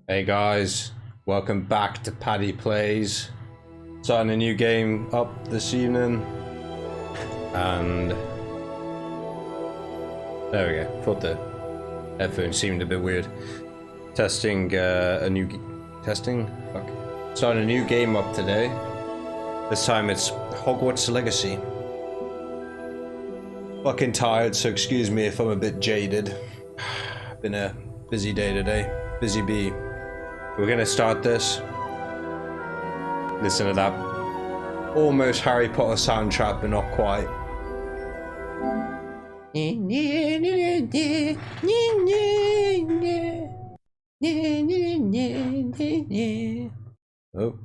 Hey guys, welcome back to Paddy Plays. Starting a new game up this evening, and there we go. Thought the headphones seemed a bit weird. Testing Starting a new game up today. This time it's Hogwarts Legacy. Fucking tired, so excuse me if I'm a bit jaded. Been a busy day today. Busy bee. We're gonna start this. Listen to that almost Harry Potter soundtrack, but not quite. Oh.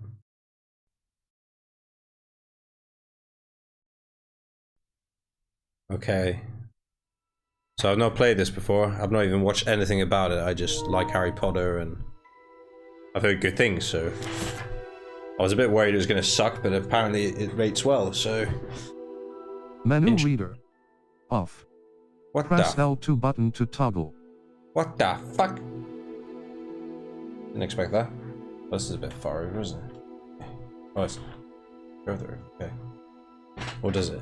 Okay. So I've not played this before. I've not even watched anything about it. I just like Harry Potter and I've heard good things, so I was a bit worried it was going to suck, but apparently it rates well, so... Menu reader. Off. What Press the... L2 button to toggle. What the fuck? Didn't expect that. This is a bit far over, isn't it? Oh, it's further, okay. Or does it?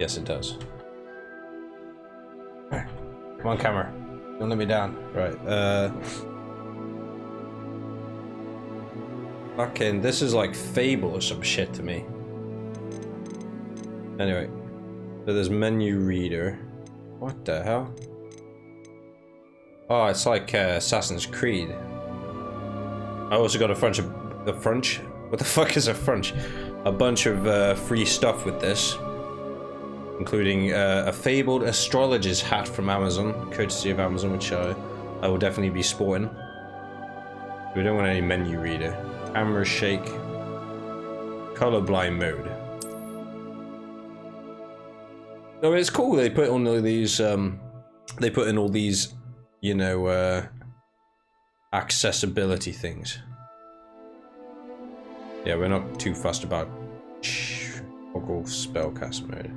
Yes, it does. Come on, camera. Don't let me down. Right, fucking, this is like Fable or some shit to me. Anyway, so there's menu reader. What the hell? Oh, it's like Assassin's Creed. I also got a bunch of what the fuck is a French? A bunch of free stuff with this, including a fabled astrologer's hat from Amazon, courtesy of Amazon, which I will definitely be sporting. We don't want any menu reader. Camera shake. Colorblind mode. No, it's cool. They put on all these. They put in all these, you know, accessibility things. Yeah, we're not too fussed about toggle spellcast mode.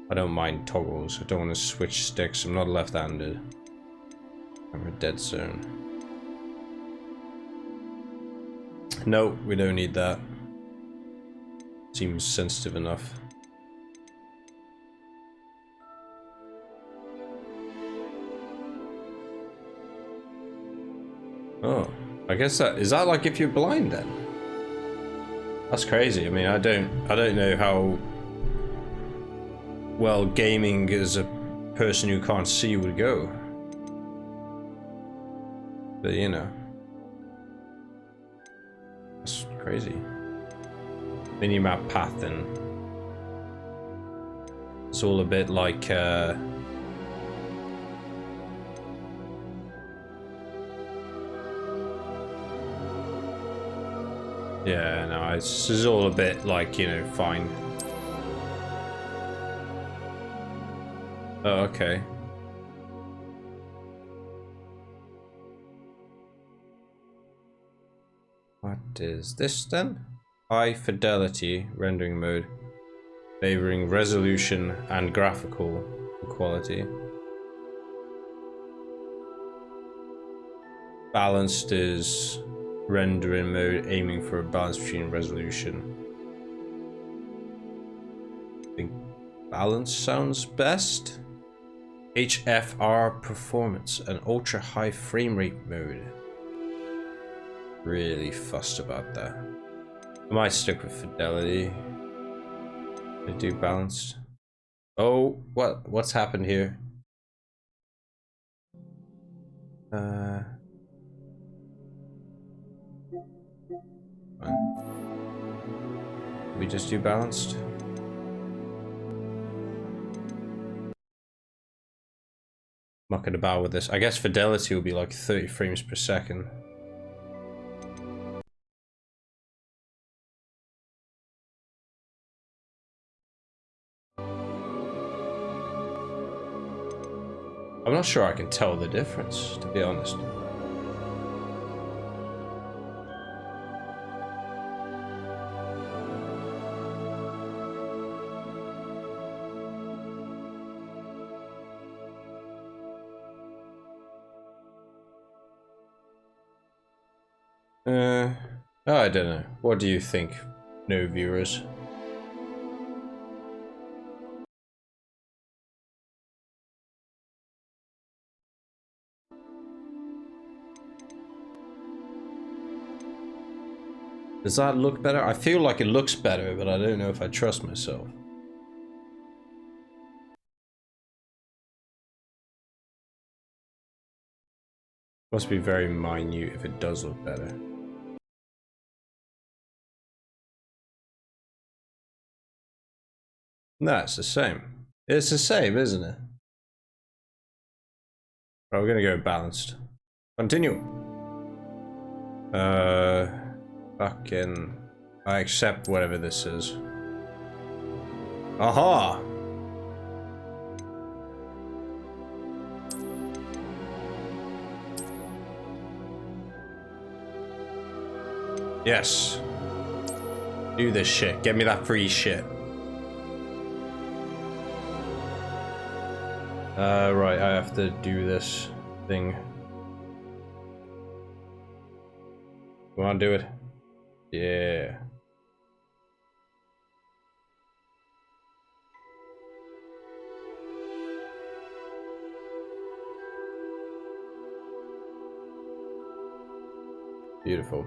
I don't mind toggles. I don't want to switch sticks. I'm not left-handed. I'm a dead zone. No, we don't need that. Seems sensitive enough. Oh, I guess that is that like if you're blind then? That's crazy. I mean, I don't know how well gaming as a person who can't see would go. But you know. That's crazy. Minimap path then. It's all a bit like yeah, no, it's all a bit like, you know, fine. Oh, okay. What is this then? High fidelity rendering mode, favoring resolution and graphical quality. Balanced is rendering mode, aiming for a balance between resolution. I think balance sounds best. HFR performance, an ultra high frame rate mode. Really fussed about that. I might stick with fidelity. I do balanced. Oh, what's happened here? We just do balanced. Mucking about with this. I guess fidelity will be like 30 frames per second. I'm not sure I can tell the difference, to be honest. I don't know. What do you think, no viewers? Does that look better? I feel like it looks better, but I don't know if I trust myself. Must be very minute if it does look better. No, it's the same. It's the same, isn't it? Right, we're gonna go balanced. Continue. Fucking... I accept whatever this is. Aha! Yes. Do this shit. Get me that free shit. Right, I have to do this thing. You wanna do it? Yeah. Beautiful.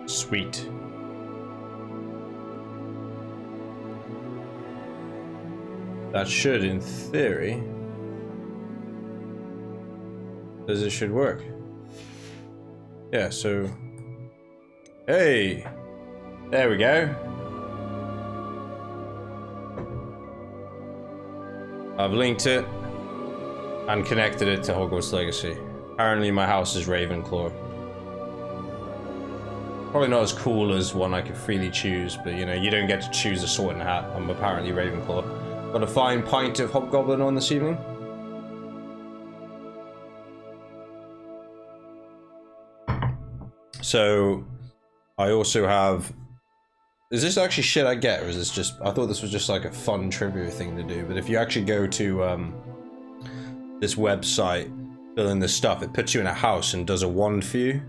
Sweet. That should, in theory, as it should work. Yeah, so... Hey! There we go. I've linked it and connected it to Hogwarts Legacy. Apparently my house is Ravenclaw. Probably not as cool as one I could freely choose, but you know, you don't get to choose a sorting hat. I'm apparently Ravenclaw. Got a fine pint of Hobgoblin on this evening. So, I also have... Is this actually shit I get, or is this just... I thought this was just like a fun trivia thing to do, but if you actually go to this website, fill in this stuff, it puts you in a house and does a wand for you.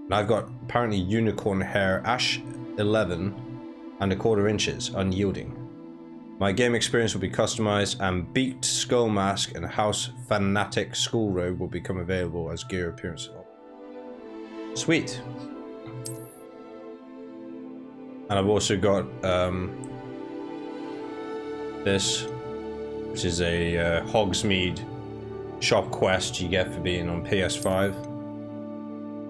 And I've got apparently unicorn hair, ash 11 and 1/4 inches, unyielding. My game experience will be customized, and beaked skull mask and house fanatic school robe will become available as gear appearance. Sweet. And I've also got this, which is a Hogsmeade shop quest you get for being on PS5.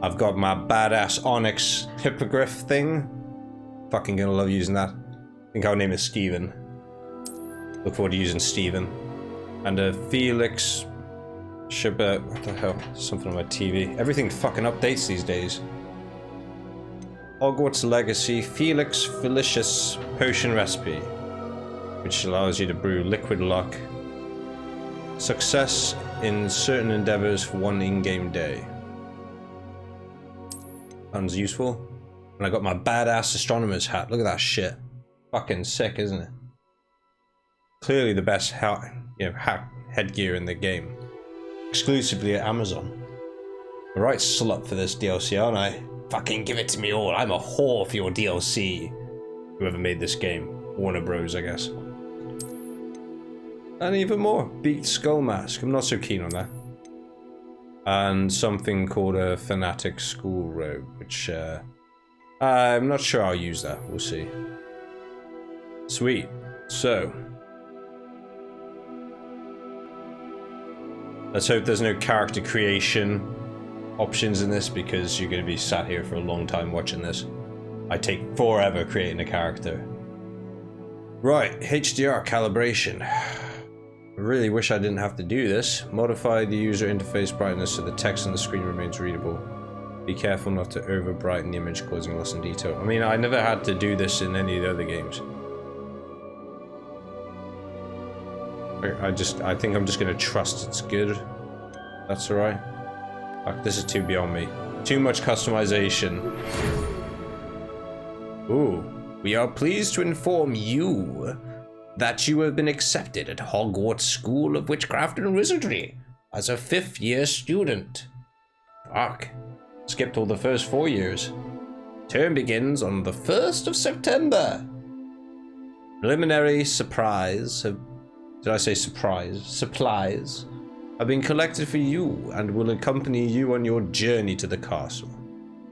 I've got my badass Onyx hippogriff thing. Fucking gonna love using that. I think I'll name it Steven. Look forward to using Steven. And a Felix Shabbat. What the hell? Something on my TV. Everything fucking updates these days. Hogwarts Legacy Felix Felicius Potion Recipe, which allows you to brew liquid luck. Success in certain endeavors for one in-game day. Sounds useful. And I got my badass astronomer's hat. Look at that shit. Fucking sick, isn't it? Clearly the best headgear in the game. Exclusively at Amazon. The right slut for this DLC, aren't I? Fucking give it to me all. I'm a whore for your DLC. Whoever made this game. Warner Bros, I guess. And even more. Beaked skull mask. I'm not so keen on that. And something called a fanatic school robe, which I'm not sure I'll use that. We'll see. Sweet. So let's hope there's no character creation options in this, because you're going to be sat here for a long time watching this. I take forever creating a character. Right, HDR calibration. I really wish I didn't have to do this. Modify the user interface brightness so the text on the screen remains readable. Be careful not to over brighten the image, causing loss in detail. I mean, I never had to do this in any of the other games. I think I'm just gonna trust it's good. That's alright. Fuck, this is too beyond me. Too much customization. Ooh. We are pleased to inform you that you have been accepted at Hogwarts School of Witchcraft and Wizardry as a 5th year student. Fuck. Skipped all the first 4 years. Term begins on the 1st of September. Preliminary supplies have been collected for you and will accompany you on your journey to the castle.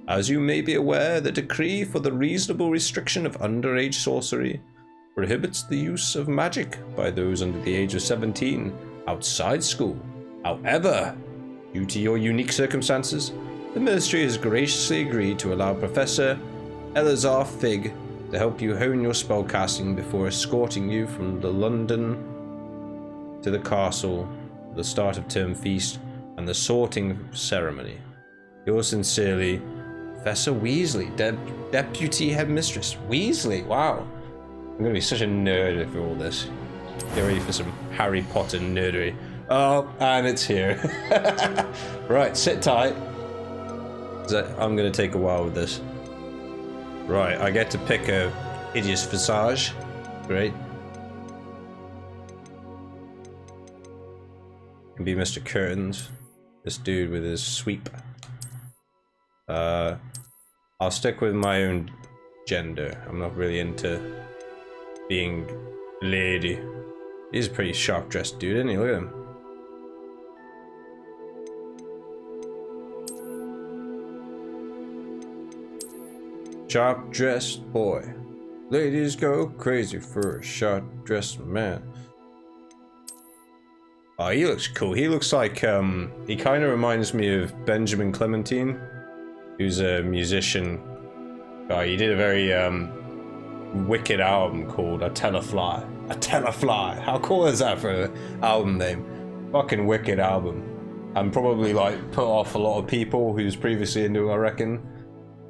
As you may be aware, the decree for the reasonable restriction of underage sorcery prohibits the use of magic by those under the age of 17 outside school. However, due to your unique circumstances, the Ministry has graciously agreed to allow Professor Eleazar Fig to help you hone your spellcasting before escorting you from the London to the castle, the start of term feast, and the sorting ceremony. Yours sincerely, Professor Weasley, Deputy Headmistress. Weasley, wow. I'm gonna be such a nerd for all this. Get ready for some Harry Potter nerdery. Oh, and it's here. Right, sit tight. I'm gonna take a while with this. Right, I get to pick a hideous visage. Great. Can be Mr. Curtains. This dude with his sweep. I'll stick with my own gender. I'm not really into being lady. He's a pretty sharp dressed dude, isn't he? Look at him. Sharp dressed boy. Ladies go crazy for a sharp dressed man. Oh, he looks cool. He looks like, he kind of reminds me of Benjamin Clementine, who's a musician. Oh, he did a very, wicked album called A Telefly. A Telefly. How cool is that for an album name? Fucking wicked album. And probably, like, put off a lot of people who's previously into it, I reckon.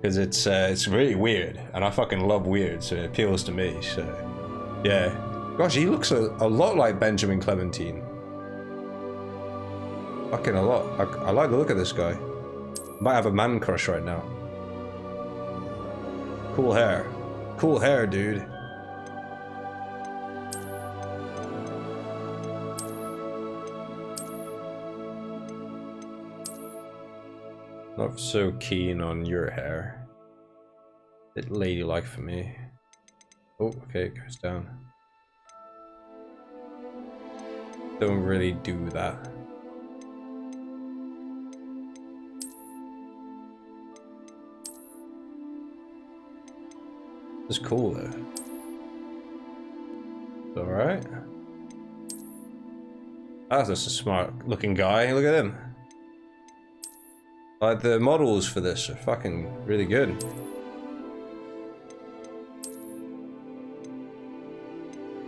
Because it's really weird. And I fucking love weird, so it appeals to me, so... Yeah. Gosh, he looks a lot like Benjamin Clementine. Fucking a lot. I like the look of this guy. Might have a man crush right now. Cool hair. Cool hair, dude. Not so keen on your hair. Bit ladylike for me. Oh, okay, it goes down. Don't really do that. It's cool though. It's alright. That's just a smart looking guy. Look at him. Like, the models for this are fucking really good.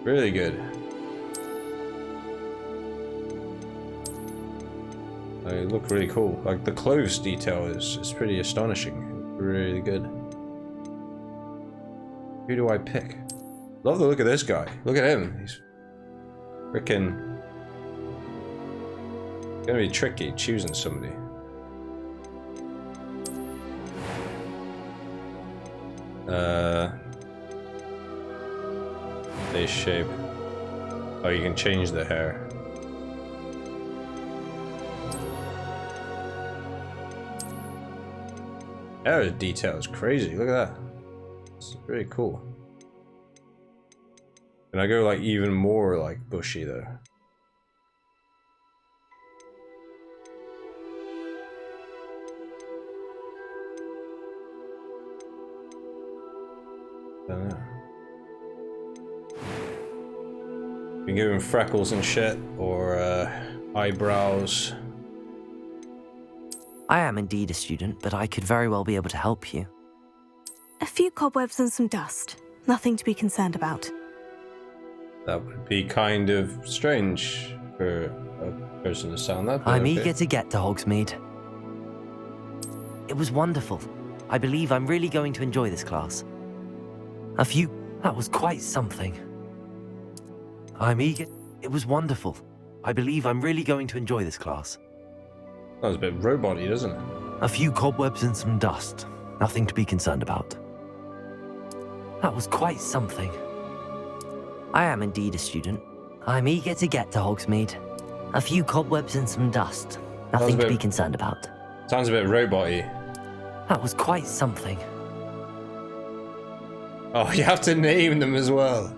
Really good. They look really cool. Like, the clothes detail is pretty astonishing. Really good. Who do I pick? Love the look of this guy. Look at him. He's freaking... Gonna be tricky choosing somebody. Face shape. Oh, you can change the hair. Hair detail is crazy. Look at that. It's really cool. Can I go like even more like bushy though? I don't know. Been giving freckles and shit, or eyebrows. I am indeed a student, but I could very well be able to help you. A few cobwebs and some dust. Nothing to be concerned about. That would be kind of strange for a person to sound that. I'm eager to get to Hogsmeade. It was wonderful. I believe I'm really going to enjoy this class. That was quite something. I'm eager. It was wonderful. I believe I'm really going to enjoy this class. That was a bit robot-y, doesn't it? A few cobwebs and some dust. Nothing to be concerned about. That was quite something. I am indeed a student. I'm eager to get to Hogsmeade. A few cobwebs and some dust. Nothing to be concerned about. Sounds a bit robot-y. That was quite something. Oh, you have to name them as well.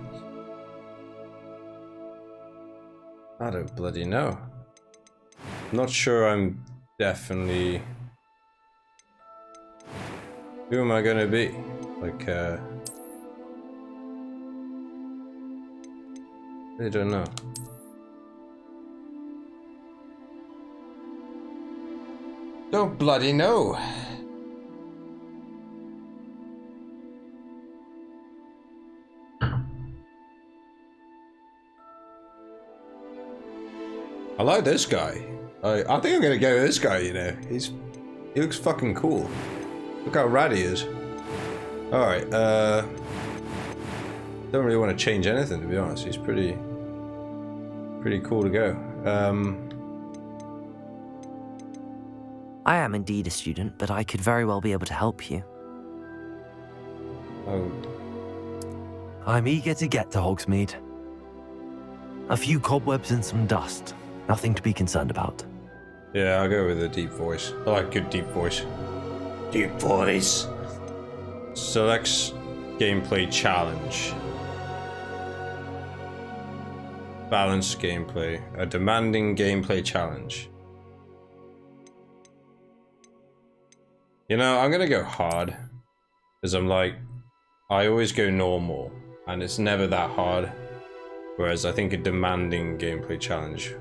I don't bloody know. I'm not sure I'm definitely... Who am I gonna be? Like, I don't know. Don't bloody know. I like this guy. I think I'm gonna go with this guy, you know. He looks fucking cool. Look how rad he is. Alright, don't really want to change anything, to be honest. He's pretty cool to go. I am indeed a student, but I could very well be able to help you. Oh. I'm eager to get to Hogsmeade. A few cobwebs and some dust. Nothing to be concerned about. Yeah, I'll go with a deep voice. I like good deep voice. Deep voice. Selects gameplay challenge. Balanced gameplay. A demanding gameplay challenge. You know, I'm gonna go hard. Because I'm like, I always go normal. And it's never that hard. Whereas I think a demanding gameplay challenge.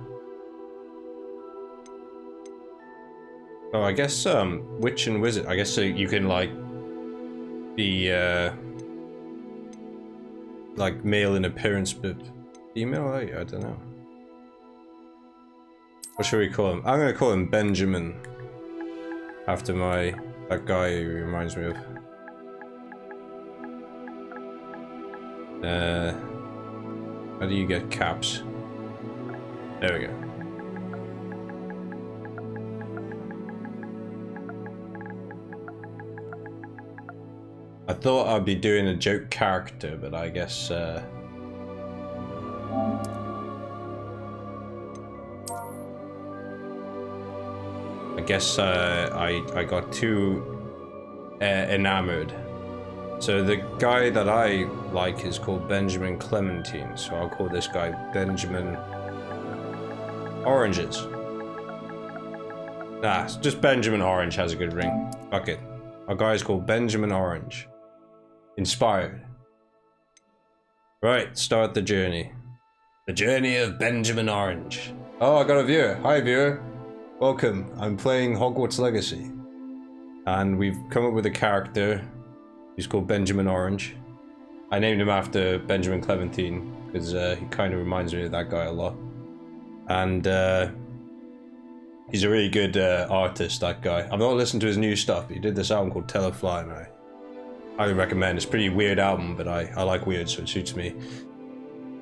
Oh, I guess witch and wizard. I guess so you can like be like male in appearance but female. I don't know. What should we call him? I'm gonna call him Benjamin after that guy who reminds me of. How do you get caps? There we go. I thought I'd be doing a joke character, but I guess I got too enamored. So the guy that I like is called Benjamin Clementine, so I'll call this guy Benjamin Oranges. Nah, just Benjamin Orange has a good ring. Fuck it. Our guy's called Benjamin Orange. Inspired. Right, start the journey. The journey of Benjamin Orange. Oh, I got a viewer. Hi, viewer. Welcome. I'm playing Hogwarts Legacy. And we've come up with a character. He's called Benjamin Orange. I named him after Benjamin Clementine because he kind of reminds me of that guy a lot. And he's a really good artist, that guy. I've not listened to his new stuff, but he did this album called Telefly, and I highly recommend. It's a pretty weird album, but I like weird, so it suits me.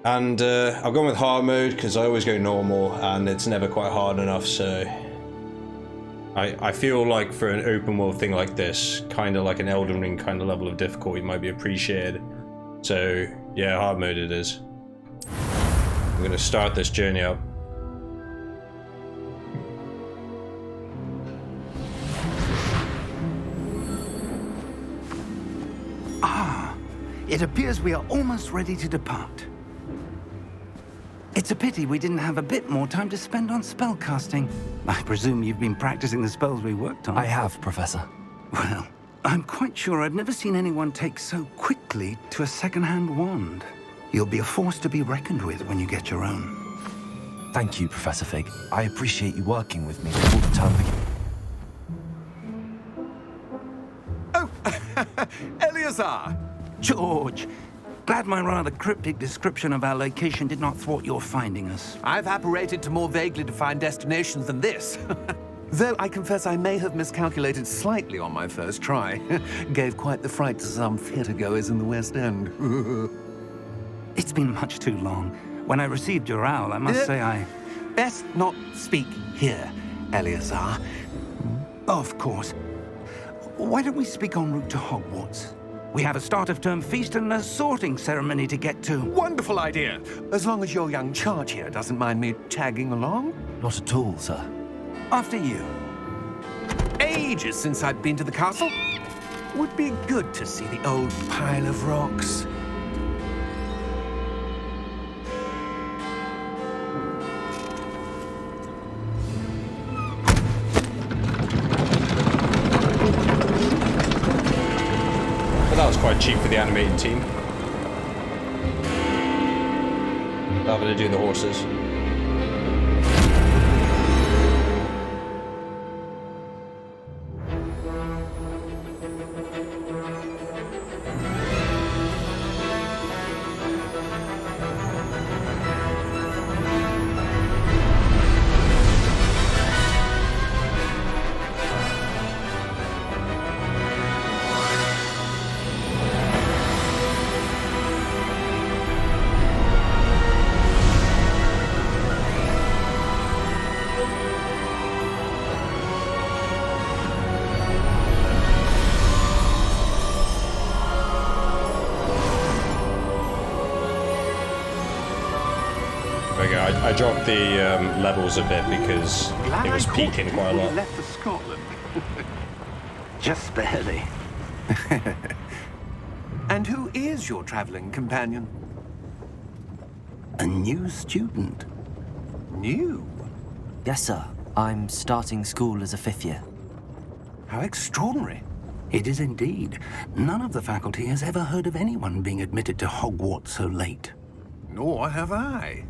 And I've gone with hard mode because I always go normal, and it's never quite hard enough, so... I feel like for an open world thing like this, kind of like an Elden Ring kind of level of difficulty might be appreciated. So, yeah, hard mode it is. I'm going to start this journey up. It appears we are almost ready to depart. It's a pity we didn't have a bit more time to spend on spellcasting. I presume you've been practicing the spells we worked on. I have, Professor. Well, I'm quite sure I've never seen anyone take so quickly to a second-hand wand. You'll be a force to be reckoned with when you get your own. Thank you, Professor Fig. I appreciate you working with me all the time. Oh, Eleazar! George! Glad my rather cryptic description of our location did not thwart your finding us. I've apparated to more vaguely defined destinations than this. Though I confess I may have miscalculated slightly on my first try. Gave quite the fright to some theatre goers in the West End. It's been much too long. When I received your owl, I must say I... Best not speak here, Eleazar. Of course. Why don't we speak en route to Hogwarts? We have a start-of-term feast and a sorting ceremony to get to. Wonderful idea! As long as your young charge here doesn't mind me tagging along. Not at all, sir. After you. Ages since I'd been to the castle. Would be good to see the old pile of rocks. That was quite cheap for the animated team. Having to do the horses. I dropped the levels a bit because it was peaking quite a lot. Left for Scotland. Just barely. And who is your traveling companion? A new student. New? Yes, sir. I'm starting school as a 5th year. How extraordinary. It is indeed. None of the faculty has ever heard of anyone being admitted to Hogwarts so late. Nor have I.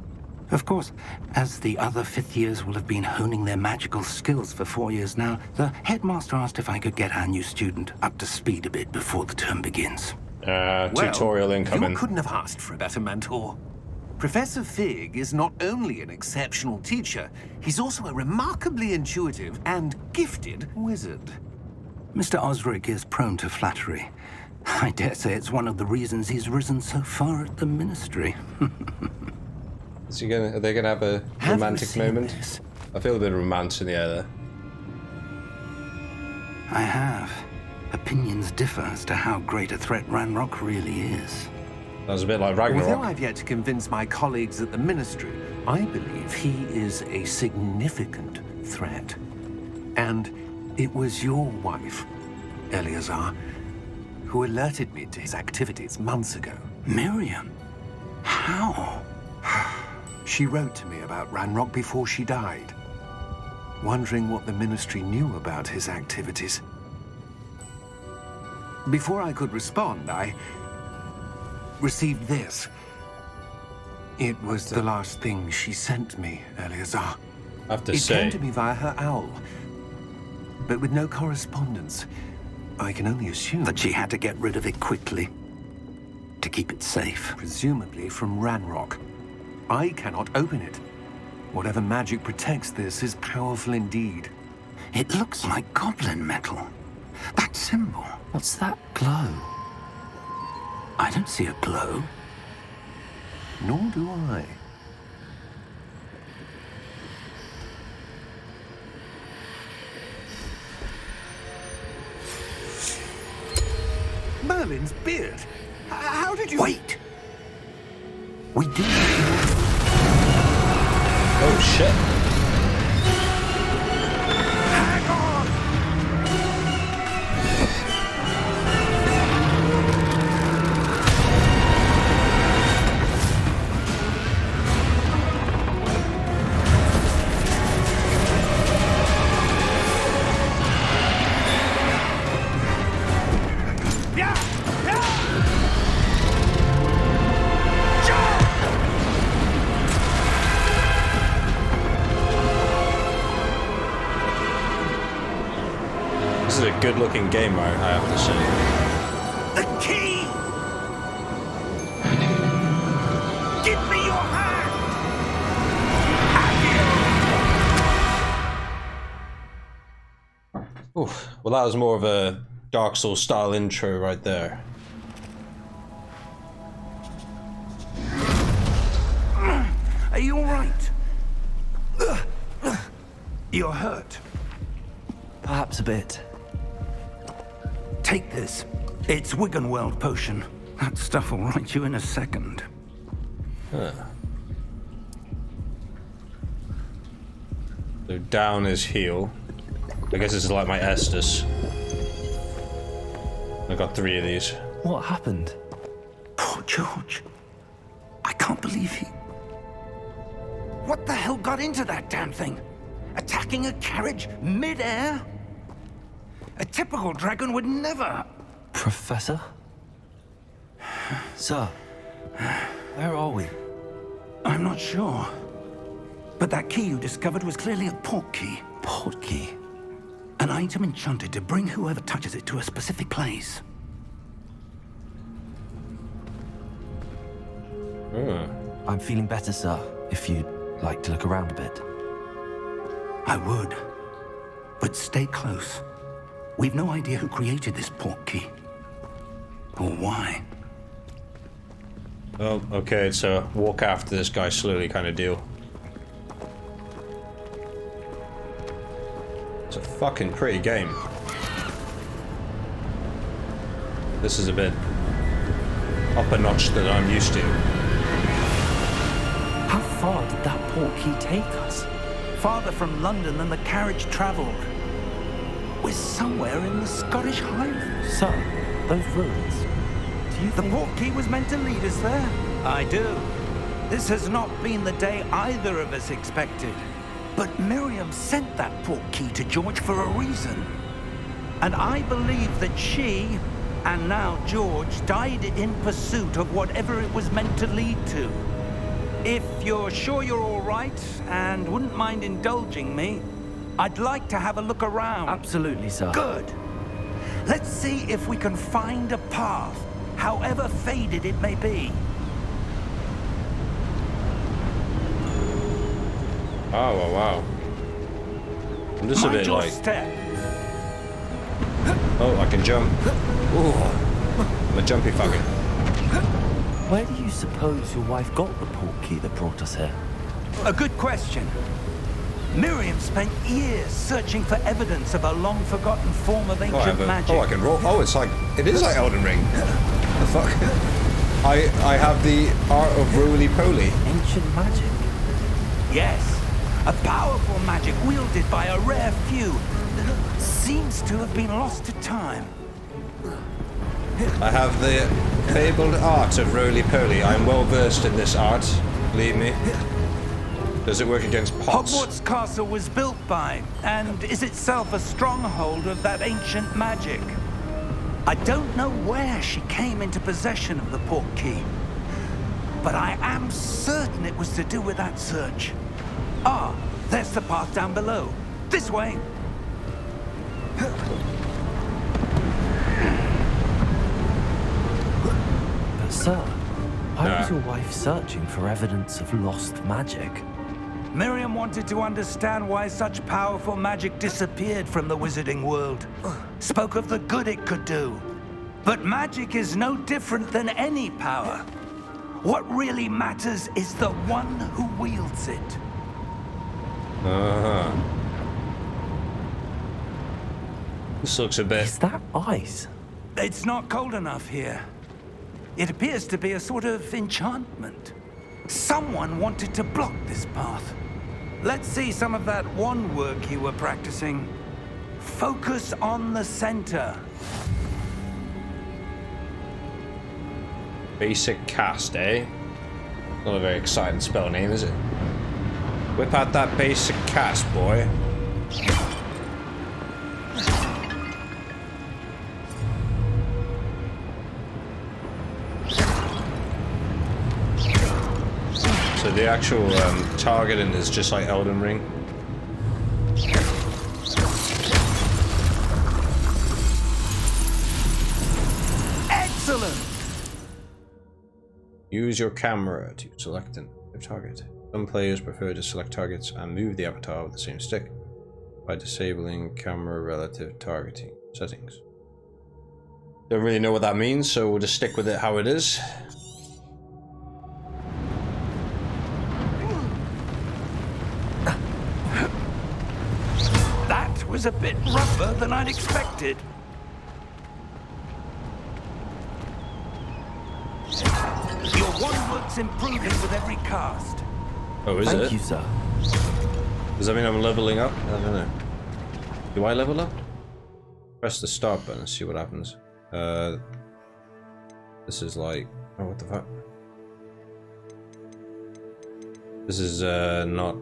Of course, as the other 5th years will have been honing their magical skills for 4 years now, the headmaster asked if I could get our new student up to speed a bit before the term begins. Tutorial incoming. You couldn't have asked for a better mentor. Professor Fig is not only an exceptional teacher, he's also a remarkably intuitive and gifted wizard. Mr. Osric is prone to flattery. I dare say it's one of the reasons he's risen so far at the Ministry. Are they gonna have a romantic moment? This? I feel a bit of romance in the air there. I have. Opinions differ as to how great a threat Ranrock really is. That was a bit like Although Ragnarok. I've yet to convince my colleagues at the Ministry, I believe he is a significant threat. And it was your wife, Eleazar, who alerted me to his activities months ago. Miriam? How? She wrote to me about Ranrock before she died, wondering what the Ministry knew about his activities. Before I could respond, I received this. It was the last thing she sent me, Eleazar. I have to It say, came to me via her owl, but with no correspondence. I can only assume That she had to get rid of it quickly. To keep it safe. presumably from Ranrock. I cannot open it. Whatever magic protects this is powerful indeed. It looks like goblin metal. That symbol. What's that glow? I don't see a glow. Nor do I. Merlin's beard. How did you... Wait! We do. oh shit. Hang on! This is a good-looking game, I have to say. The key! Give me your hand! Oof. Well, that was more of a Dark Souls style intro right there. Are you all right? You're hurt. Perhaps a bit. Take this. It's Wiggenweld potion. That stuff will right you in a second. Huh. So down is heal. I guess this is like my Estus. I got 3 of these. What happened? Poor George. I can't believe he... What the hell got into that damn thing? Attacking a carriage mid-air? A typical dragon would never... Professor? Sir, where are we? I'm not sure. But that key you discovered was clearly a port key. Port key? An item enchanted to bring whoever touches it to a specific place. I'm feeling better, sir, if you'd like to look around a bit. I would. But stay close. We've no idea who created this port key. Or why. Oh, okay, it's a walk after this guy slowly kind of deal. It's a fucking pretty game. This is a bit up a notch that I'm used to. How far did that port key take us? Farther from London than the carriage travelled. We're somewhere in the Scottish Highlands. Sir, those ruins. Do you The think... port key was meant to lead us there? I do. This has not been the day either of us expected. But Miriam sent that port key to George for a reason. And I believe that she, and now George, died in pursuit of whatever it was meant to lead to. If you're sure you're all right, and wouldn't mind indulging me, I'd like to have a look around. Absolutely, sir. Good. Let's see if we can find a path, however faded it may be. Oh, wow, wow. I'm just a Mind bit your like... step. Oh, I can jump. Ooh. I'm a jumpy fucker. Where do you suppose your wife got the port key that brought us here? A good question. Miriam spent years searching for evidence of a long-forgotten form of ancient magic. Oh, I can roll. Oh, it's like... It is like Elden Ring. The fuck? I have the art of roly-poly. Ancient magic? Yes. A powerful magic wielded by a rare few that seems to have been lost to time. I have the fabled art of roly-poly. I'm well versed in this art. Believe me. Does it work against pots? Hogwarts Castle was built by, and is itself a stronghold of that ancient magic. I don't know where she came into possession of the port key, but I am certain it was to do with that search. Ah, there's the path down below. This way. But sir, why was Nah. your wife searching for evidence of lost magic? Miriam wanted to understand why such powerful magic disappeared from the wizarding world. Spoke of the good it could do. But magic is no different than any power. What really matters is the one who wields it. Uh-huh. This looks a bit... Is that ice? It's not cold enough here. It appears to be a sort of enchantment. Someone wanted to block this path. Let's see some of that wand work you were practicing. Focus on the center. Basic cast, eh? Not a very exciting spell name, is it? Whip out that basic cast, boy. So the actual targeting is just like Elden Ring. Excellent! Use your camera to select an target. Some players prefer to select targets and move the avatar with the same stick by disabling camera relative targeting settings. Don't really know what that means, so we'll just stick with it how it is. was a bit rougher than I'd expected. Your wand work's improving with every cast. Oh, is it? Thank you, sir. Does that mean I'm leveling up? I don't know. Do I level up? Press the start button and see what happens. This is like... Oh, what the fuck? This is, not...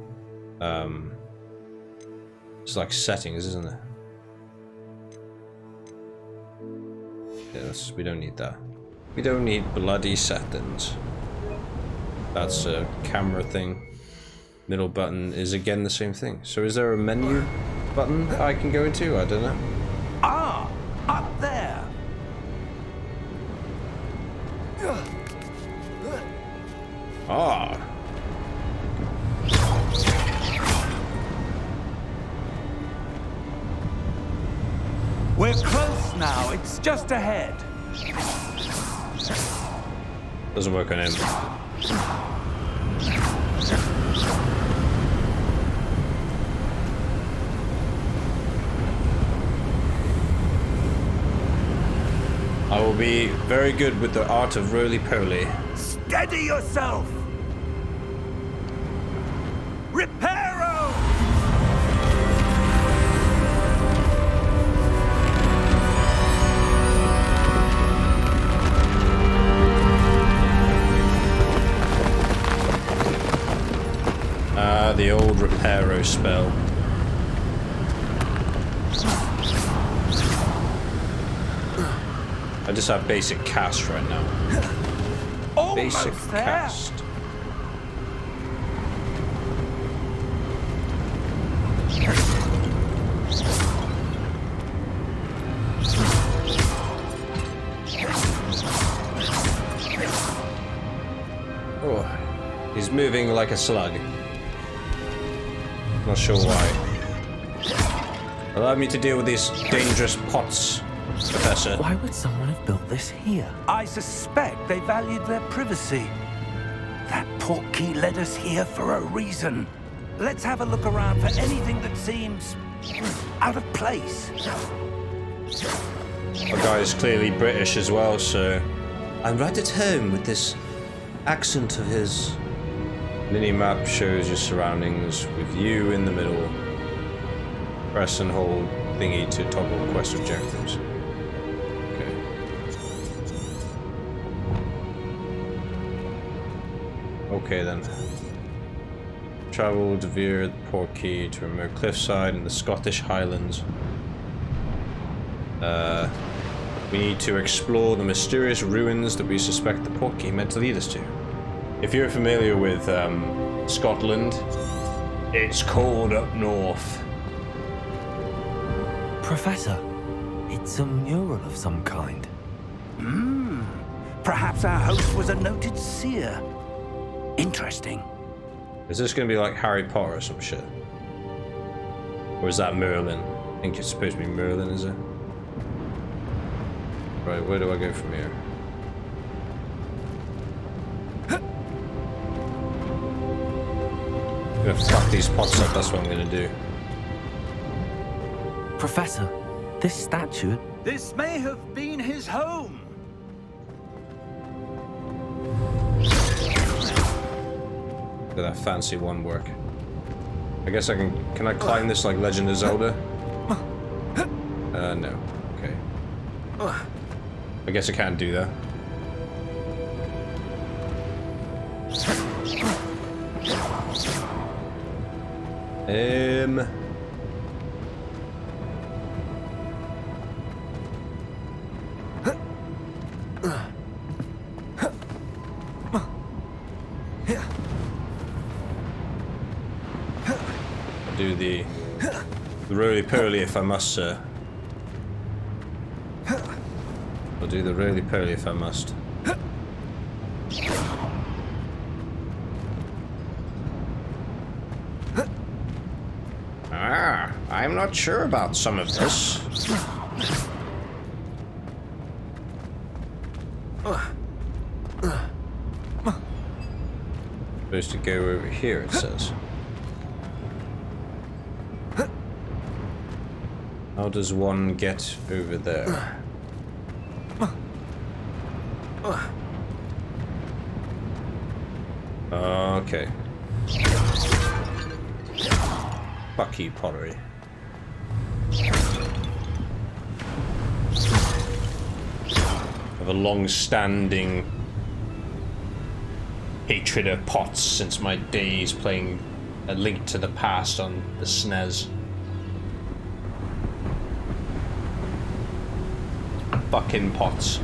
It's like settings, isn't it? Yeah, we don't need that. We don't need bloody settings. That's a camera thing. Middle button is again the same thing. So is there a menu button I can go into? I don't know. Ah, up there. Ah. We're close now. It's just ahead. Doesn't work on him. I will be very good with the art of roly-poly. Steady yourself. Reparo! Ah, the old Reparo spell. I just have basic cast right now. Almost Basic there. cast. Oh, he's moving like a slug. Not sure why. Allow me to deal with these dangerous pots, Professor. Why would someone have built this here? I suspect they valued their privacy. That portkey led us here for a reason. Let's have a look around for anything that seems out of place. The guy is clearly British as well, so I'm right at home with this accent of his. Mini-map shows your surroundings with you in the middle. Press and hold thingy to toggle quest objectives. Okay. Okay then. Travel to veer the portkey to a remote cliffside in the Scottish Highlands. We need to explore the mysterious ruins that we suspect the portkey meant to lead us to. If you're familiar with Scotland, it's cold up north. Professor, it's a mural of some kind. Perhaps our host was a noted seer. Interesting. Is this going to be like Harry Potter or some shit? Or is that Merlin? I think it's supposed to be Merlin, is it? Right, where do I go from here? I'm gonna fuck these pots up, that's what I'm gonna do. Professor, this statue... This may have been his home. Look at that fancy one work. I guess I can I climb this like Legend of Zelda? No. Okay. I guess I can't do that. I'll do the roly-poly if I must, sir. I'll do the roly-poly if I must. I'm not sure about some of this. Supposed to go over here, it says. How does one get over there? Okay. Fuck you, pottery. I have a long-standing hatred of pots since my days playing A Link to the Past on the SNES. Fucking pots.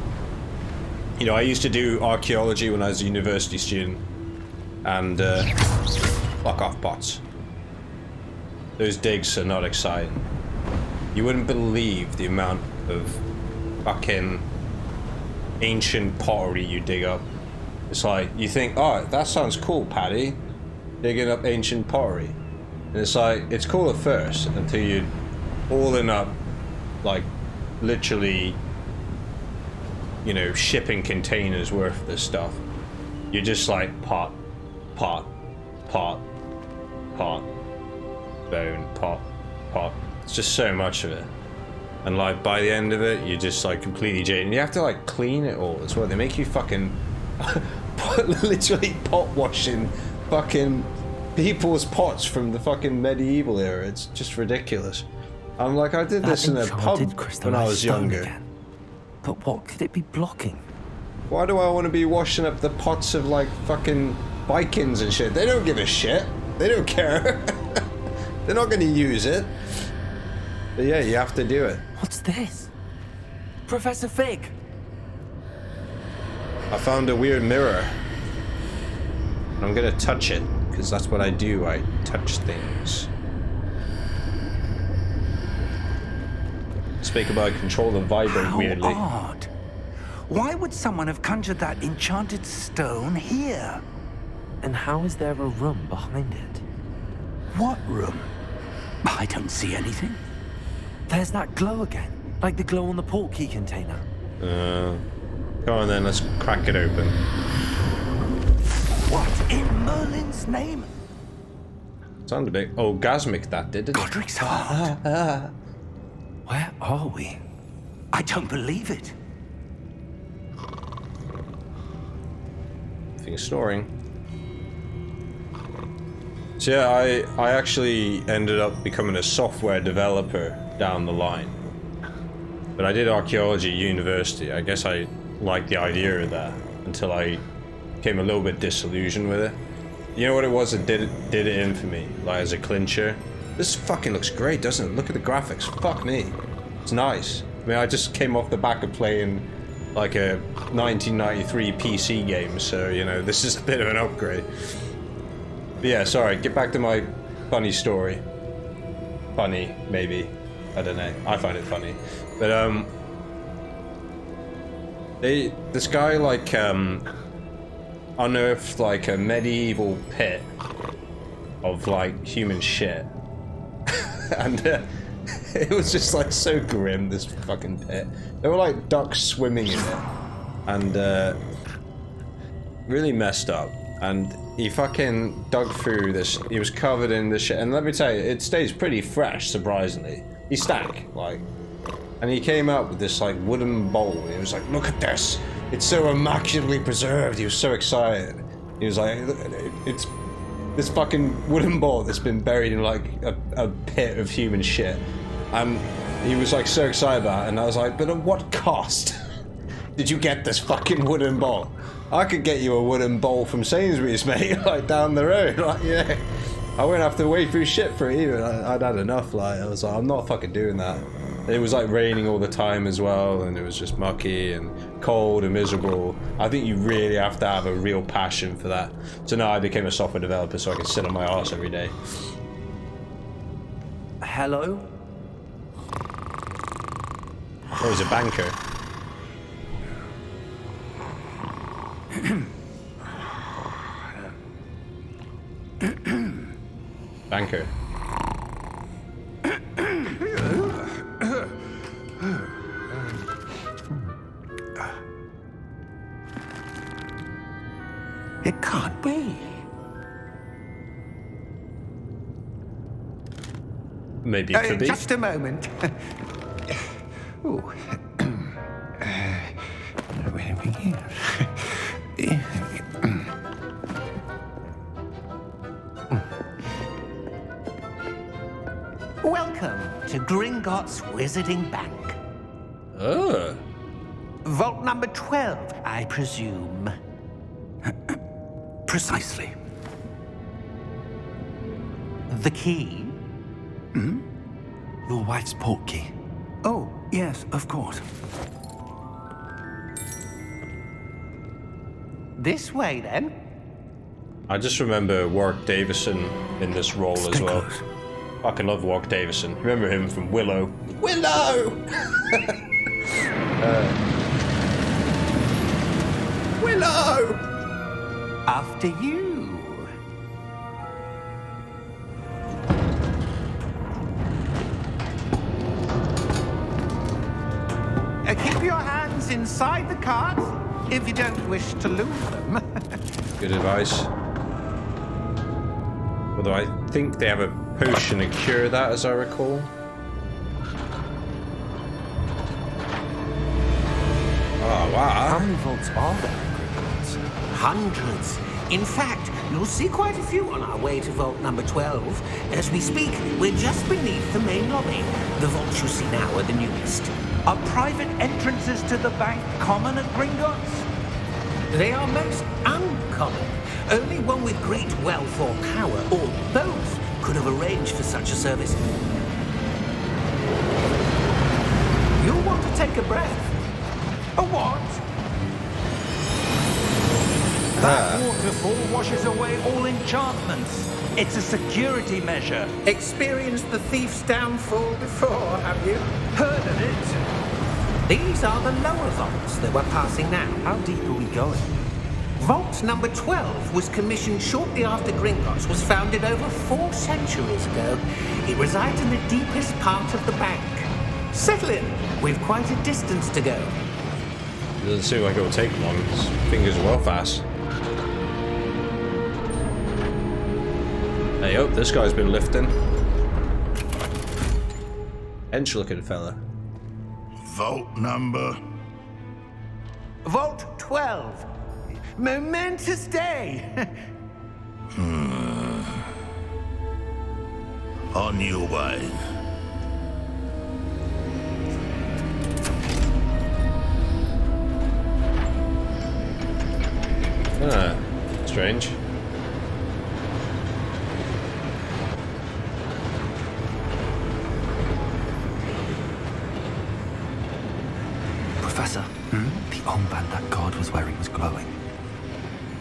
You know, I used to do archaeology when I was a university student, and fuck off pots. Those digs are not exciting. You wouldn't believe the amount of fucking ancient pottery you dig up. It's like, you think, oh, that sounds cool, Paddy, digging up ancient pottery. And it's like, it's cool at first, until you're hauling up, like, literally, you know, shipping containers worth of this stuff. You're just like, pot, pot, pot, pot, bone, pot, pot. It's just so much of it. And like, by the end of it, you're just like completely jaded. And you have to like clean it all as well. They make you fucking literally pot washing fucking people's pots from the fucking medieval era. It's just ridiculous. I'm like, I did this in a pub when I was younger. Again. But what could it be blocking? Why do I want to be washing up the pots of like fucking Vikings and shit? They don't give a shit. They don't care. They're not going to use it. But yeah, you have to do it. What's this? Professor Fig! I found a weird mirror. I'm going to touch it, because that's what I do. I touch things. Speak about control and vibrate weirdly. How odd. Why would someone have conjured that enchanted stone here? And how is there a room behind it? What room? I don't see anything. There's that glow again, like the glow on the portkey container. Go on then, let's crack it open. What in Merlin's name? Sounded a bit orgasmic, that did, didn't it? Godric's heart. Where are we? I don't believe it. I think it's snoring. So yeah, I actually ended up becoming a software developer down the line. But I did archaeology at university. I guess I liked the idea of that until I became a little bit disillusioned with it. You know what it was that did it in for me, like as a clincher? This fucking looks great, doesn't it? Look at the graphics. Fuck me. It's nice. I mean, I just came off the back of playing like a 1993 PC game, so, you know, this is a bit of an upgrade. But yeah, sorry, get back to my funny story. Funny, maybe. I don't know. I find it funny. But, this guy, like, unearthed, like, a medieval pit of, like, human shit. And, it was just, like, so grim, this fucking pit. There were, like, ducks swimming in it. And, really messed up. And he fucking dug through this. He was covered in this shit. And let me tell you, it stays pretty fresh, surprisingly. He stank, like. And he came out with this, like, wooden bowl. And he was like, look at this. It's so immaculately preserved. He was so excited. He was like, it's this fucking wooden bowl that's been buried in, like, a pit of human shit. And he was, like, so excited about it. And I was like, but at what cost did you get this fucking wooden bowl? I could get you a wooden bowl from Sainsbury's, mate, like, down the road. Like, yeah. I wouldn't have to wait through shit for it either. I'd had enough, like, I was like, I'm not fucking doing that. It was, like, raining all the time as well, and it was just mucky and cold and miserable. I think you really have to have a real passion for that. So now I became a software developer so I can sit on my arse every day. Hello? Oh, he's a banker. Banker. It can't be. Maybe it could be. Just a moment. Ooh. Where are we here? Welcome to Gringotts Wizarding Bank. Oh. Vault number 12, I presume. Precisely. The key? Your wife's portkey. Oh, yes, of course. This way, then. I just remember Warwick Davison in this role as Stay well. close. Fucking love Warwick Davison. Remember him from Willow? Willow! Willow! After you. Keep your hands inside the cart if you don't wish to lose them. Good advice. Although I think they have a potion to cure that, as I recall. Oh, How wow. many vaults are there in Gringotts? Hundreds. In fact, you'll see quite a few on our way to vault number 12. As we speak, we're just beneath the main lobby. The vaults you see now are the newest. Are private entrances to the bank common at Gringotts? They are most uncommon. Only one with great wealth or power, or both, could have arranged for such a service. You'll want to take a breath. A what? That waterfall washes away all enchantments. It's a security measure. Experienced the thief's downfall before, have you? Heard of it? These are the lower vaults that we're passing now. How deep are we going? Vault number 12 was commissioned shortly after Gringotts was founded over 4 centuries ago. It resides in the deepest part of the bank. Settle in. We've quite a distance to go. Doesn't seem like it will take long. His fingers are well fast. Hey, oh, this guy's been lifting. Hench looking fella. Vault number. Vault 12. Momentous day. On your way. Ah, strange. Professor, the armband that guard was wearing was glowing.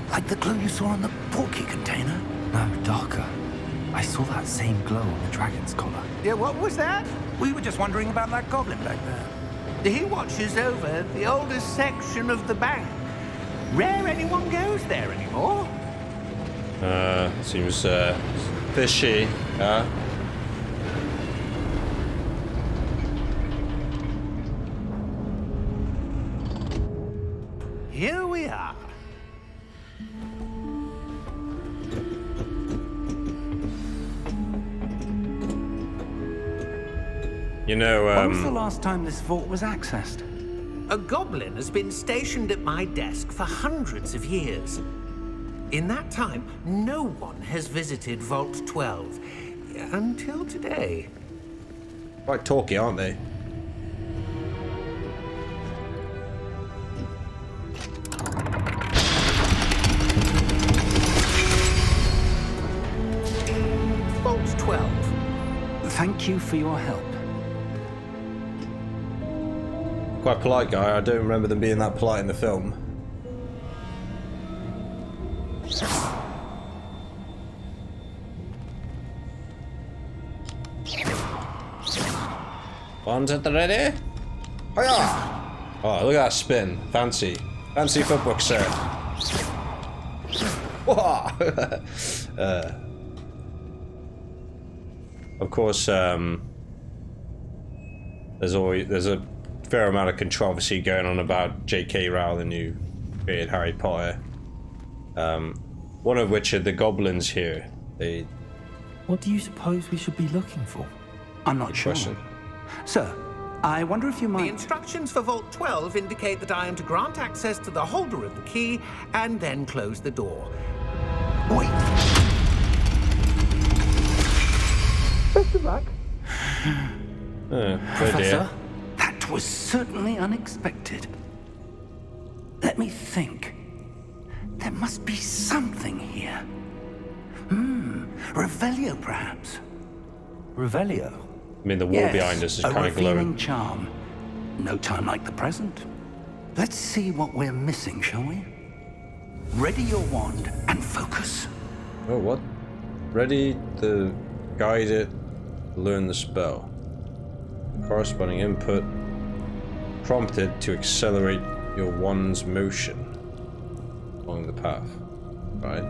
Like the glow you saw on the portkey container? No, darker. I saw that same glow on the dragon's collar. Yeah, what was that? We were just wondering about that goblin back there. He watches over the oldest section of the bank. Rare anyone goes there anymore. Seems fishy, huh? Here we are. You know, When was the last time this vault was accessed? A goblin has been stationed at my desk for hundreds of years. In that time, no one has visited Vault 12. Until today. quite talky, aren't they? Vault 12. Thank you for your help. Quite polite guy. I don't remember them being that polite in the film. One's at the ready. Hiya! Oh, look at that spin. Fancy. Fancy footbook, sir. Of course, there's a fair amount of controversy going on about J.K. Rowling, who created Harry Potter. One of which are the goblins here. What do you suppose we should be looking for? I'm not Good sure. question. Sir, I wonder if you The might... instructions for Vault 12 indicate that I am to grant access to the holder of the key and then close the door. Wait! Best of luck. Oh Professor? dear. That was certainly unexpected. Let me think. There must be something here. Revelio, perhaps? Revelio? I mean, the wall Yes, behind us is a kind of revealing glowing. charm. No time like the present. Let's see what we're missing, shall we? Ready your wand and focus. Oh, what? Ready to guide it, learn the spell. Corresponding input prompted to accelerate your wand's motion along the path. Right.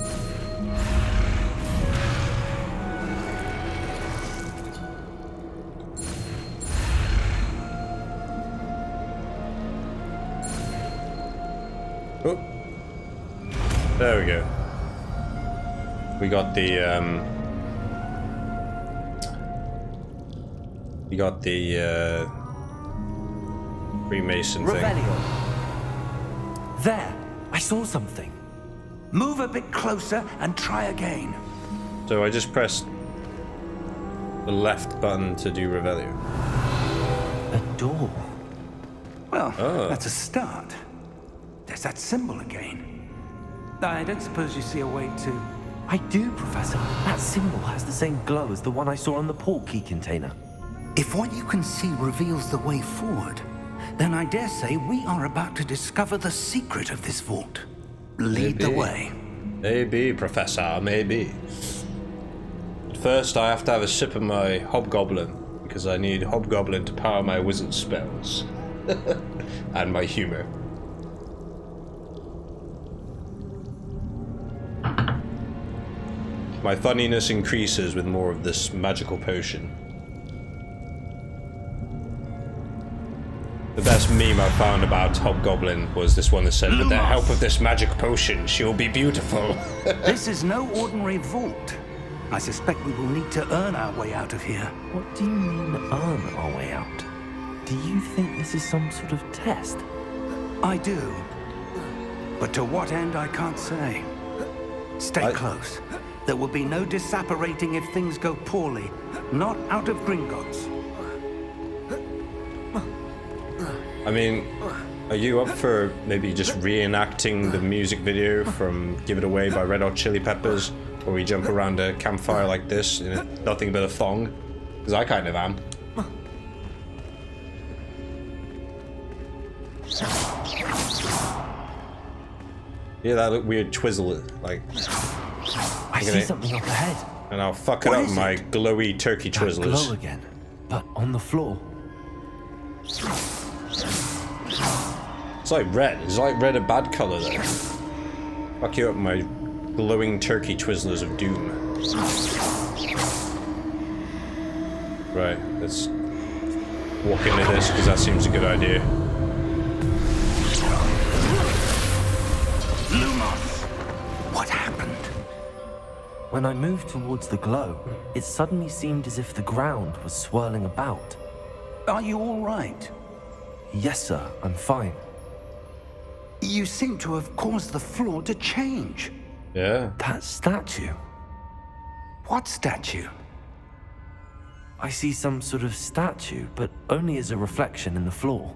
Oh. There we go. We got the Freemason thing. Revelio. There! I saw something. Move a bit closer and try again. So I just pressed the left button to do Revelio. A door. Well, Oh. that's a start. There's that symbol again. I don't suppose you see a way to... I do, Professor. That symbol has the same glow as the one I saw on the portkey container. If what you can see reveals the way forward, then I dare say we are about to discover the secret of this vault. Lead the Maybe. way. Maybe, Professor, maybe. But first I have to have a sip of my hobgoblin, because I need hobgoblin to power my wizard spells. And my humor. My funniness increases with more of this magical potion. The best meme I found about Hobgoblin was this one that said, with the help of this magic potion, she'll be beautiful. This is no ordinary vault. I suspect we will need to earn our way out of here. What do you mean, earn our way out? Do you think this is some sort of test? I do. But to what end, I can't say. Stay close. There will be no disapparating if things go poorly. Not out of Gringotts. I mean, are you up for maybe just reenacting the music video from Give It Away by Red Hot Chili Peppers, where we jump around a campfire like this in nothing but a thong? Because I kind of am. Yeah, that look weird Twizzler, like, I see something up ahead. and I'll fuck it What up is with my it? glowy turkey That glow Twizzlers. again, but on the floor. It's like red. Is like red a bad color though? Fuck you up with my glowing turkey Twizzlers of doom. Right, let's walk into this because that seems a good idea. Lumos! What happened? When I moved towards the glow, it suddenly seemed as if the ground was swirling about. Are you all right? Yes, sir, I'm fine. You seem to have caused the floor to change. Yeah. That statue. What statue? I see some sort of statue, but only as a reflection in the floor.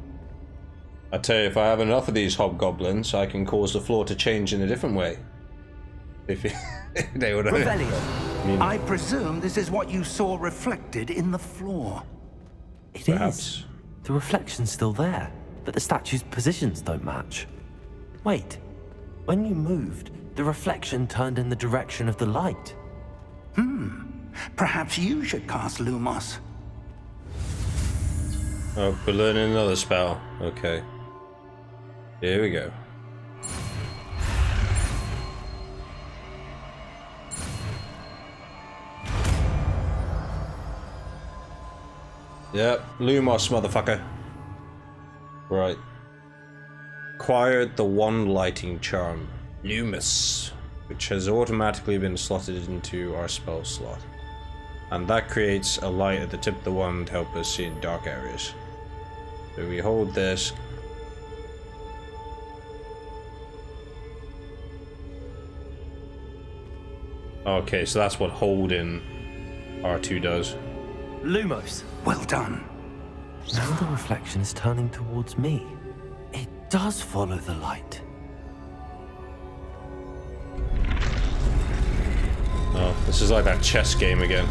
I tell you, if I have enough of these hobgoblins, I can cause the floor to change in a different way. If they would Revelio. I presume this is what you saw reflected in the floor. It is. Perhaps. The reflection's still there, but the statue's positions don't match. Wait, when you moved, the reflection turned in the direction of the light. Perhaps you should cast Lumos. Oh, we're learning another spell. Okay. Here we go. Yep, Lumos, motherfucker. Right. Acquired the one lighting charm, Lumos, which has automatically been slotted into our spell slot. And that creates a light at the tip of the wand to help us see in dark areas. So we hold this. Okay, so that's what holding R2 does. Lumos. Well done. Now the reflection is turning towards me. It does follow the light. Oh, this is like that chess game again.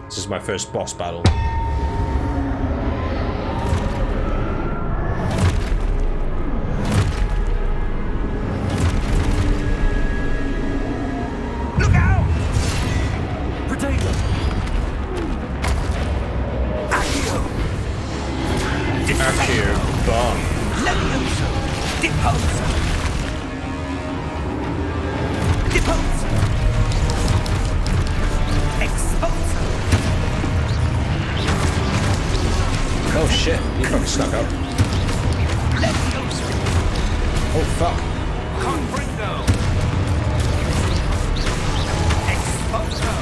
This is my first boss battle. Look out! Potato! Archaeology bomb. Levioso! Deposo! Deposo! Exposo! Oh shit, you fucking stuck up. Levioso! Oh fuck. Confringo! Exposo!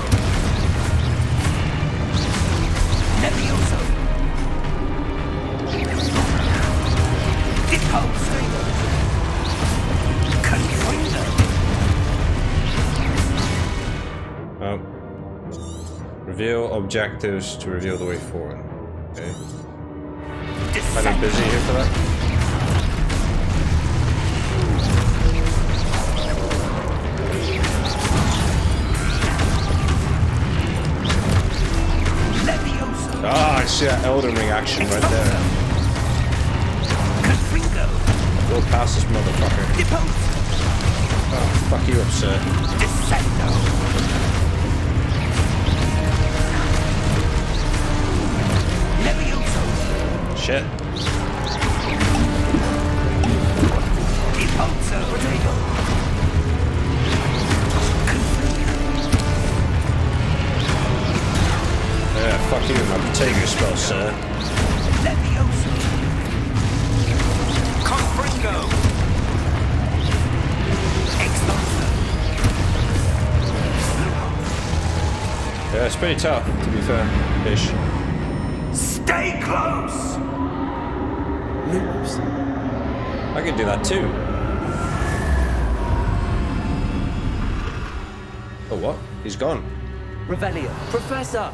Levioso! Deposo! Confringo! Oh. Reveal objectives to reveal the way forward. Okay. Kind of busy here for that. Ah, I see that Elden Ring action right there. Confringo! Go past this motherfucker. Depose! Oh, fuck you up, sir. Descendo! Levioso! Shit. Deposo! Potato! Yeah, fuck you, my potato spell, sir. Levioso! Confringo! Exposo! Yeah, it's pretty tough, to be fair. Ish. Stay close! Lumos. I could do that too. Oh, what? He's gone. Revelio. Professor!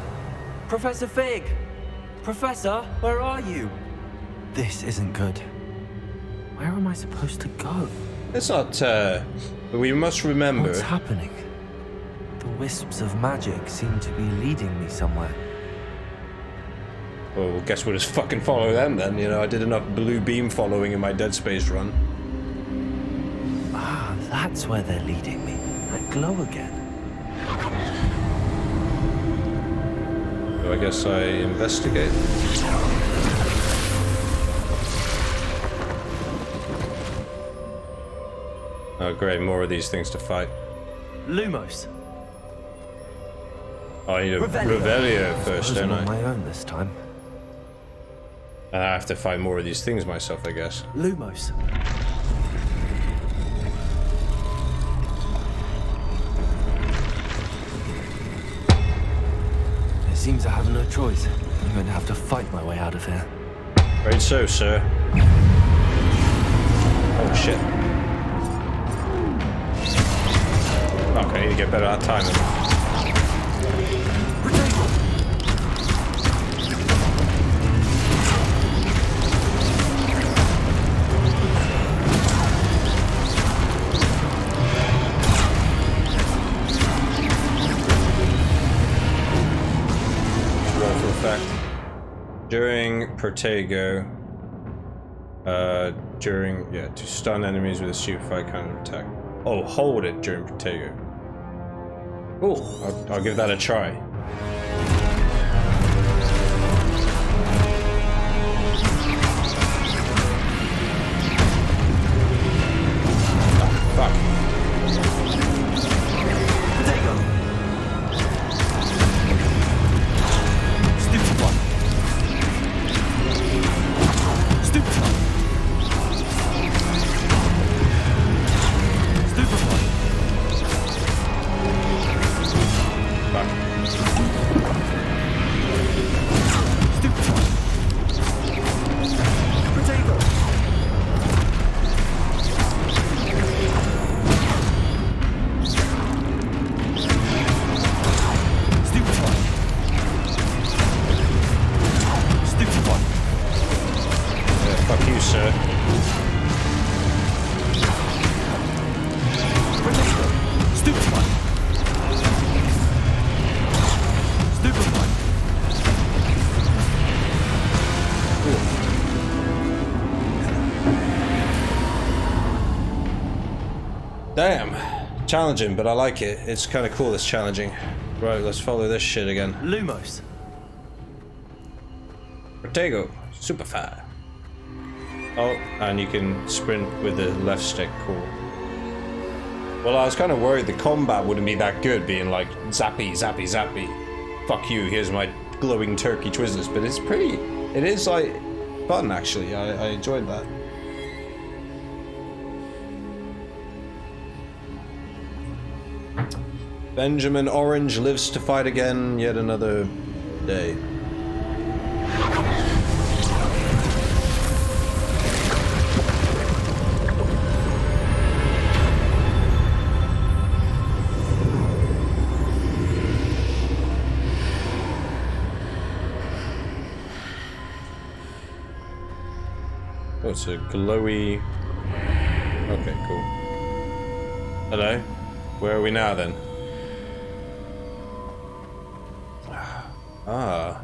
Professor Fig! Professor, where are you? This isn't good. Where am I supposed to go? It's not, we must remember. What's happening? The wisps of magic seem to be leading me somewhere. Well, guess we'll just fucking follow them then. You know, I did enough blue beam following in my Dead Space run. Ah, that's where they're leading me. That glow again. So I guess I investigate. Oh great, more of these things to fight. Lumos. Oh, I need a Revelio first, don't I'm on I? my own this time. And I have to find more of these things myself, I guess. Lumos. It seems I have no choice. I'm going to have to fight my way out of here. Right so, sir. Oh shit. Fuck, I need to get better at timing. During Protego, to stun enemies with a stupefy counter attack. Oh, hold it during Protego. Cool, I'll give that a try. Ah, fuck. Fuck. Challenging, but I like it. It's kind of cool, it's challenging. Right, let's follow this shit again. Lumos. Protego. Super fire. Oh, and you can sprint with the left stick. Cool. Well, I was kind of worried the combat wouldn't be that good, being like zappy, zappy, zappy. Fuck you, here's my glowing turkey Twizzlers. But it's pretty. It is like fun, actually. I enjoyed that. Benjamin Orange lives to fight again yet another day. Oh, it's a glowy... Okay, cool. Hello? Where are we now then? Ah.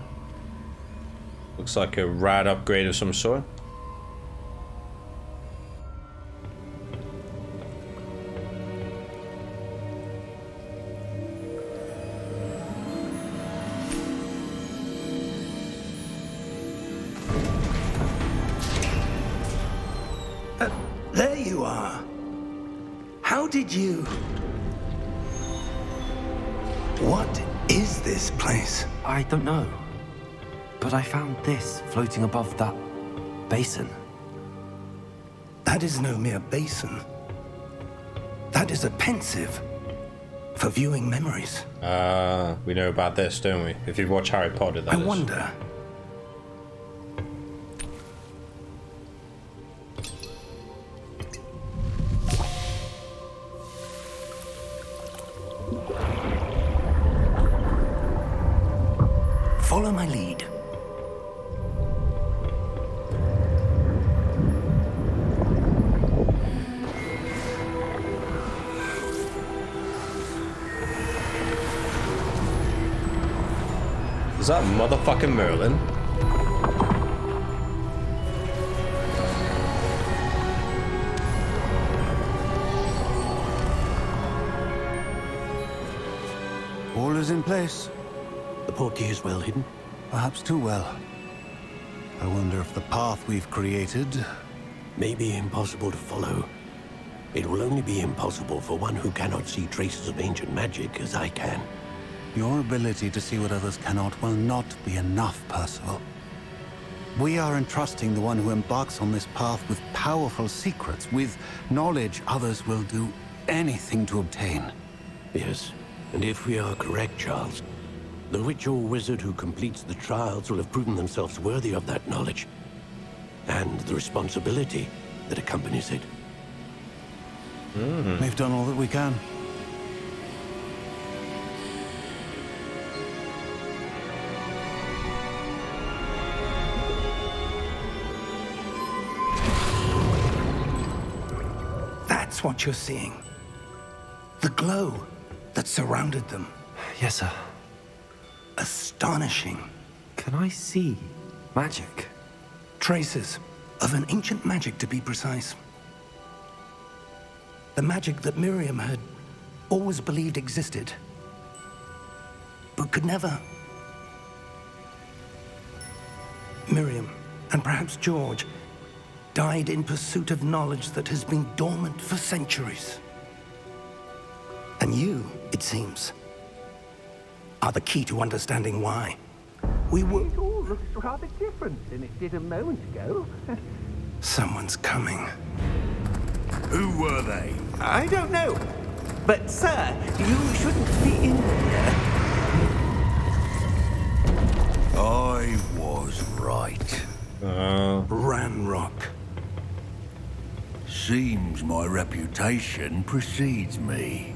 Looks like a rad upgrade of some sort. There you are. How did you... What is this place? I don't know. But I found this floating above that basin. That is no mere basin. That is a pensive for viewing memories. We know about this, don't we? If you've watched Harry Potter, that I is. wonder... Follow my lead. Is that motherfucking Merlin? All is in place. The portkey is well hidden. Perhaps too well. I wonder if the path we've created... May be impossible to follow. It will only be impossible for one who cannot see traces of ancient magic as I can. Your ability to see what others cannot will not be enough, Percival. We are entrusting the one who embarks on this path with powerful secrets, with knowledge others will do anything to obtain. Yes, and if we are correct, Charles, the witch or wizard who completes the trials will have proven themselves worthy of that knowledge, and the responsibility that accompanies it. We've done all that we can. That's what you're seeing. The glow that surrounded them. Yes, sir. Astonishing. Can I see magic? Traces of an ancient magic, to be precise. The magic that Miriam had always believed existed, but could never. Miriam, and perhaps George, died in pursuit of knowledge that has been dormant for centuries. And you, it seems, are the key to understanding why. We were... It all looks rather different than it did a moment ago. Someone's coming. Who were they? I don't know. But, sir, you shouldn't be in here. I was right. Ranrock. Seems my reputation precedes me.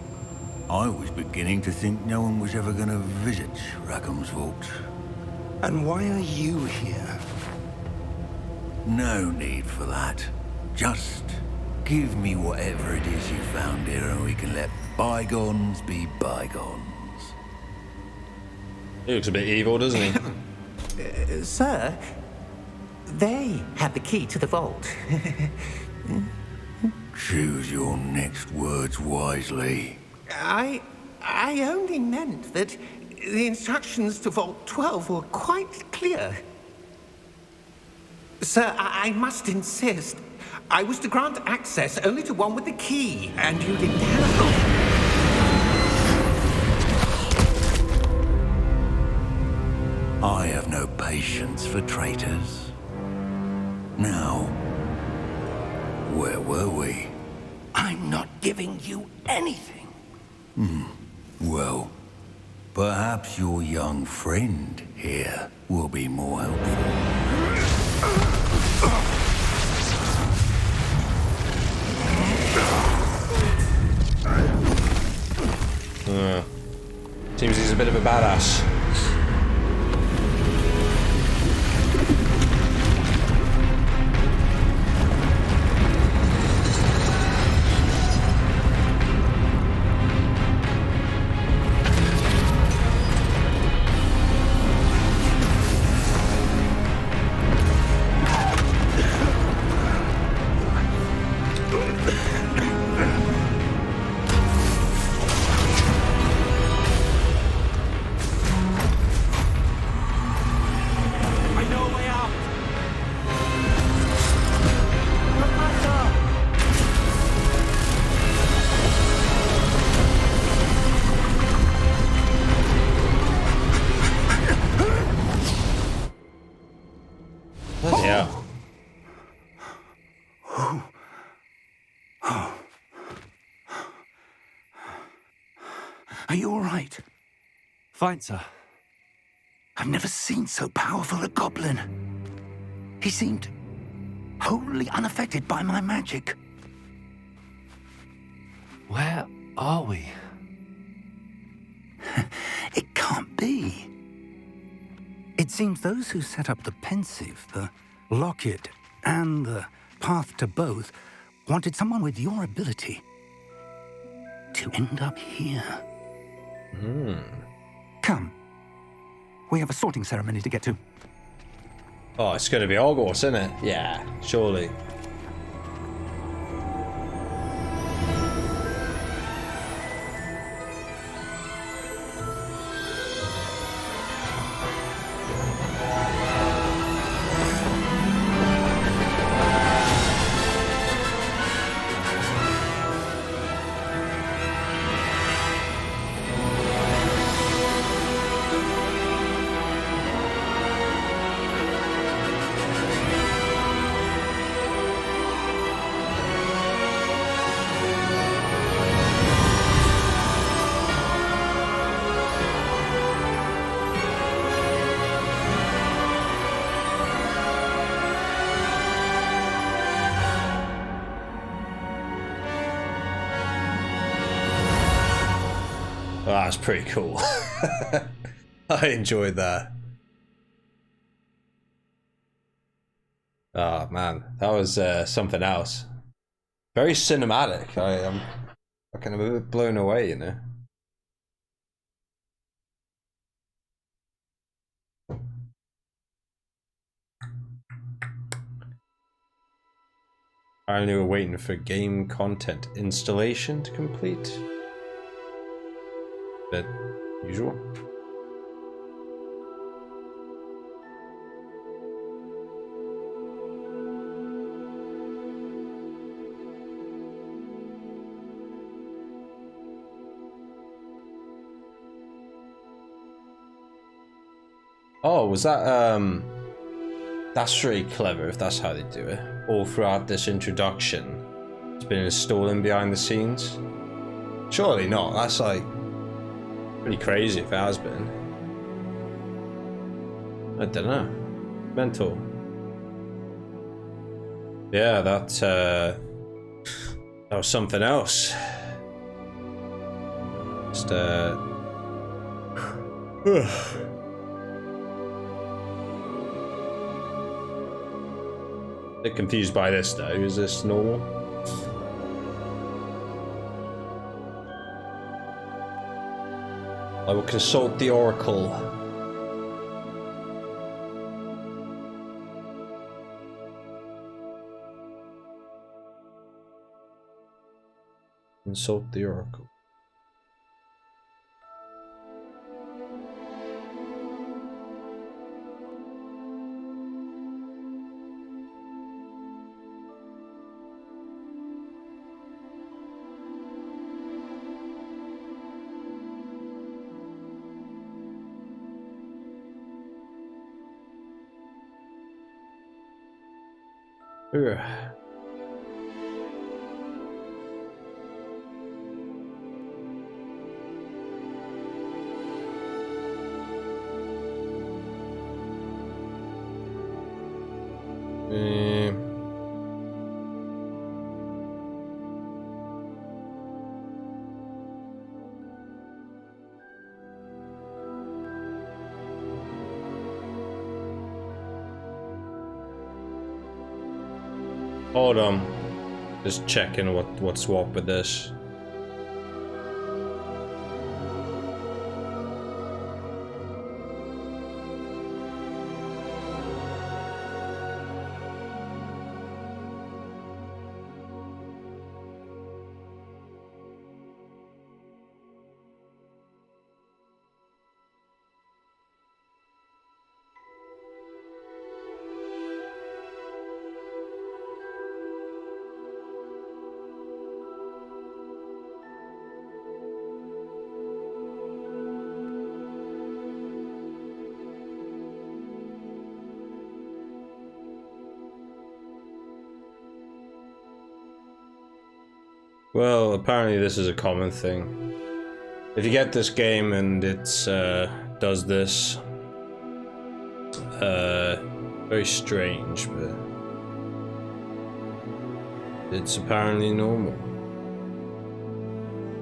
I was beginning to think no one was ever going to visit Rackham's Vault. And why are you here? No need for that. Just give me whatever it is you found here and we can let bygones be bygones. He looks a bit evil, doesn't he? Sir, they have the key to the vault. Choose your next words wisely. I only meant that the instructions to Vault 12 were quite clear. Sir, I must insist. I was to grant access only to one with the key, and you didn't have. I have no patience for traitors. Now, where were we? I'm not giving you anything. Well, perhaps your young friend here will be more helpful. Seems he's a bit of a badass. Are you all right? Fine, sir. I've never seen so powerful a goblin. He seemed wholly unaffected by my magic. Where are we? It can't be. It seems those who set up the pensive, the locket, and the path to both wanted someone with your ability to end up here. Come. We have a sorting ceremony to get to. Oh, it's gonna be Hogwarts, isn't it? Yeah, surely. Oh, that's pretty cool. I enjoyed that. Oh man, that was something else. Very cinematic. I'm fucking a bit blown away, you know. Apparently we're waiting for game content installation to complete. Bit usual. Oh, was that that's really clever if that's how they do it. All throughout this introduction, it's been installing behind the scenes. Surely not. That's like pretty crazy if it has been. I don't know. Mental. Yeah, that was something else. Just bit confused by this though. Is this normal? I will consult the Oracle. Consult the Oracle. Ugh. Hold on. Just checking what's what with this. Well, apparently this is a common thing. If you get this game and it's does this, very strange, but it's apparently normal.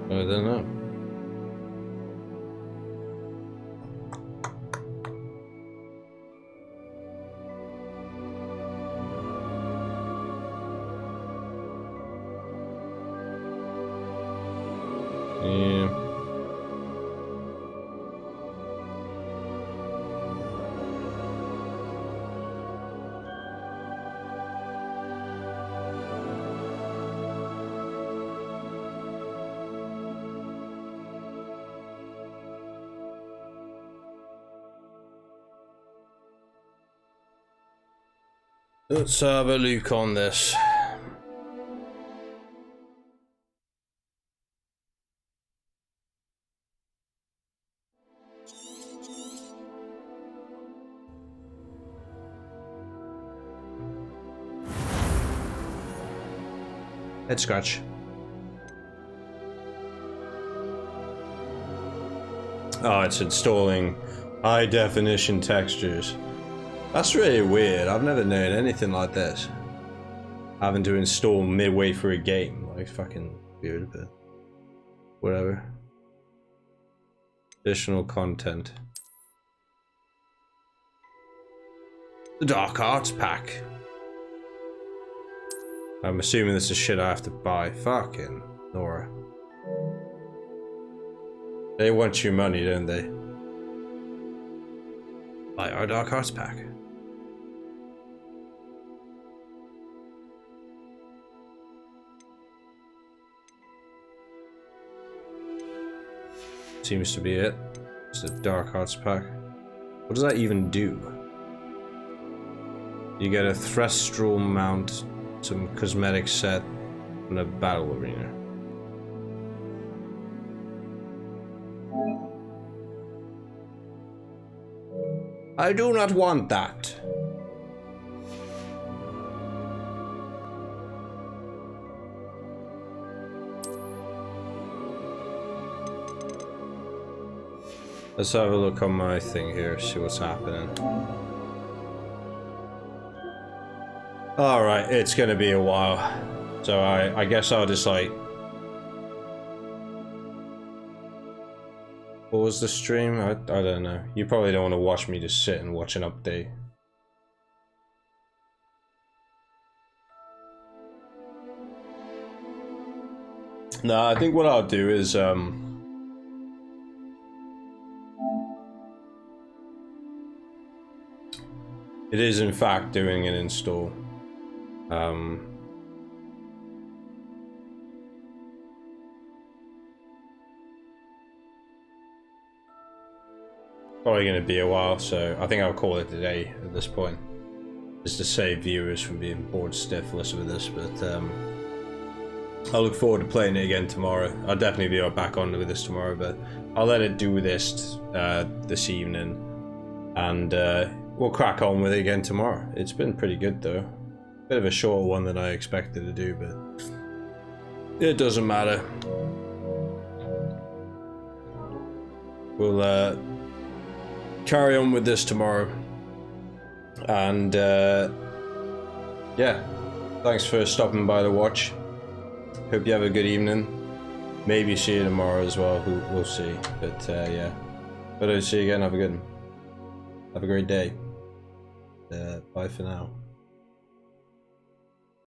I don't know. Yeah. Let's have a look on this. Head scratch. Oh, it's installing high definition textures. That's really weird. I've never known anything like this. Having to install midway through a game. Like, fucking weird, but whatever. Additional content. The Dark Arts Pack. I'm assuming this is shit I have to buy. Fucking Nora. They want your money, don't they? Buy our Dark Arts Pack. Seems to be it. It's the Dark Arts Pack. What does that even do? You get a Thestral mount, some cosmetic set, and a battle arena. I do not want that. Let's have a look on my thing here, see what's happening. Alright, it's gonna be a while. So I guess I'll just like... What was the stream? I don't know. You probably don't want to watch me just sit and watch an update. No, I think what I'll do is it is in fact doing an install. probably going to be a while, so I think I'll call it a day at this point. Just to save viewers from being bored stiff listening with this, but I look forward to playing it again tomorrow. I'll definitely be back on with this tomorrow, but I'll let it do this this evening, and we'll crack on with it again tomorrow. It's been pretty good though. Bit of a shorter one than I expected to do, but it doesn't matter. We'll carry on with this tomorrow. And yeah, thanks for stopping by to watch. Hope you have a good evening. Maybe see you tomorrow as well. We'll see. But yeah, if I don't see you again, have a good one. Have a great day. Bye for now.